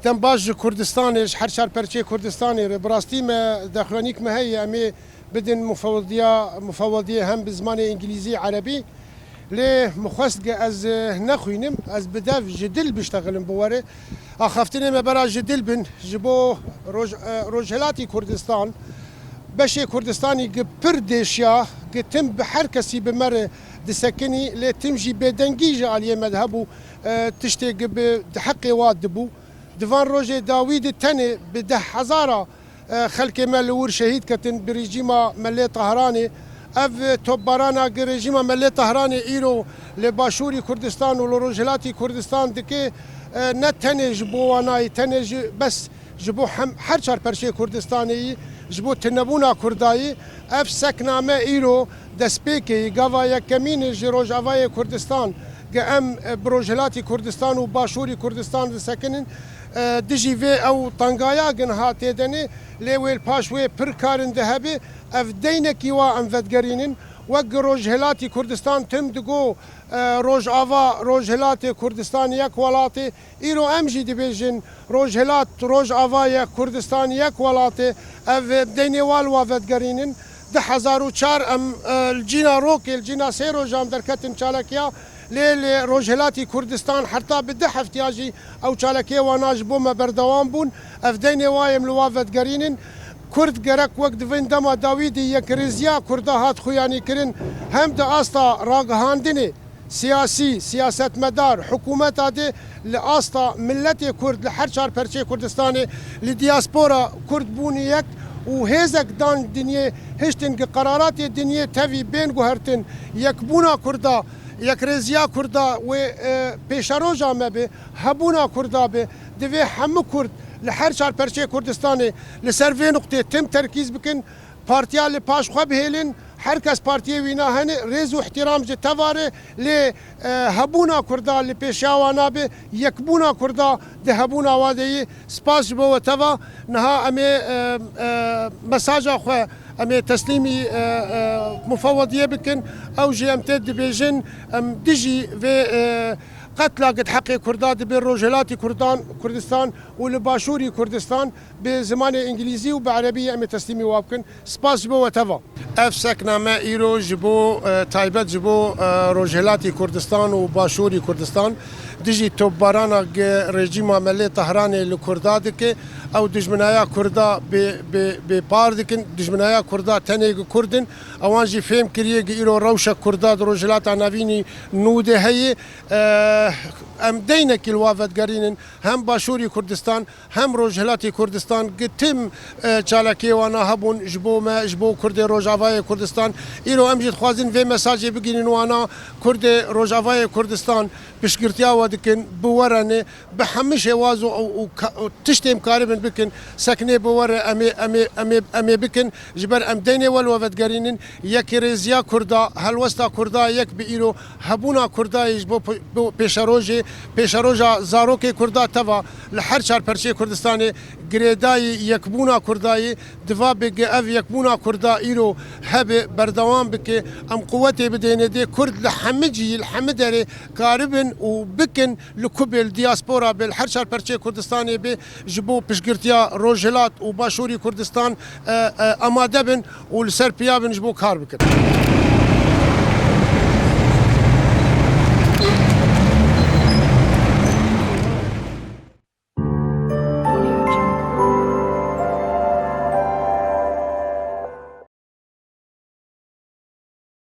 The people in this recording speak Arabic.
دم باش كردستانش هر شهر پرچه كردستاني براستي ما داخلانيك ما هي امي بدن مفوضيه هم بزمان انجليزي عربي ليه مخوست از نخوينم از بداف جدل بشتغلم بواره اخفتني ما برا جدل بن جبو روجهلاتي كردستان بشي كردستاني قبر ديشيا قتم بحر كسي بمر دسكني لتمجي بدنجيج على مذهبو تشتي بحقي وادبو دفان روجي داوود التاني بده حزارة خلق مالور شهيد كتن بريجيما ملي طهراني اف توبارانا ريجيما ملي طهراني ايرو لباشوري كردستان ولروجلاتي كردستان دكي نتني جبواناي تني بس جبو هر چار پرشي كردستاني جبو تنبونا كرداي اف سكنامه ايرو دسبيكي غاوا يكمين جروج اوای كردستان ام بروجلاتي كردستان وباشوري كردستان سكنن دجي في او طنقايا جن هاتيدني لويل باشوي بركارن ذهبي اف دينكي وا ام فدقرينن وق روجهلاتي كردستان تم دقو روج آوا روجهلاتي كردستان يك ولاتي ايرو امجي دبيجن روجهلات روج آوا يك كردستان يك ولاتي اف ديني والوا فدقرينن ده 1004 ام الجينا روكي الجينا سيرو جام دركتن چالكيا ليل روجهلاتي كردستان حتى بده احتياجي او چالكي وناج بوما بردوام بون افدين وايم لوافت قرينن كرد جرك وقت فين دما داويدي يكريزيا كردا هات خوياني كرن هم ده استا راغهاندني سياسي سياسة مدار حكومات هذه لاستا ملتي كرد لحر شهر برشي كردستاني لدياسبورا كرد بوني يك وهزك دان دنيا هشتن قرارات الدنيا تفي بين جوهرتن يكبونا كردا يكريزيا كردا و بيشاروجا مبي هبونا كردا به دوي هم كرد لحر شهر برشي كردستاني لسرفي نقطة تم تركيز بكن بارتيا لباش خواب هيلن هر کس پارتی وینا هن رز و احترام ج تواره ل هبونا کردا ل پیشاوانا به یکبونا کردا ده هبونا وادی سپاس بو توا نها امی مساج خو امی تسلیمی مفوضیه بکن او جی ام تد بیجن ام دجی و قتلى قد حقي كردات بالروجلاتي كردستان والباشوري كردستان بزمان انجليزي وبعربيه ام تسليمي وابكن سباس بو وتفا اف سكنا ما ايرو جبو تايبت جبو روجلاتي كردستان وباشوري كردستان دجي توبارانا رجيما ملي طهراني لكردادك او دجمنايا كردا بباردكن دجمنايا كردا تني كردن اوانجي فهم كريه ايرو روشه كرداد روجلات نافيني نوده هي ام دينك الوافد قرينن هم باشوري كردستان هم روجهلاتي كردستان قتم چالكي وانا هبون جبو ما جبو كردي روجافاي كردستان ايرو امجد خوازن في مساجي بقينن وانا كردي روجافاي كردستان بشكرتيا ودكن بوراني بحمش وازو او تشتم قاربن بكن سكني بور امي بكن جبر ام ديني والوافد قرينن يكريزيا كردا هلوستا كردا يك بيرو هبونا كردا يجبو پیشروجا زاروکی کردا توا لحر شهر پرچه کردستانی گریدای یکبونا کردای دوا بگه اف یکبونا کردا ایرو هب بردوام بکه ام قوتی بدینه دی کرد لحمجی الحمدری قاربن و بکن لکوبل دیاسپورا بالحر شهر پرچه کردستانی به جبو پشگرتیا روجهلات و باشوری کردستان آماده بن و لسر پیابن جبو کار بکن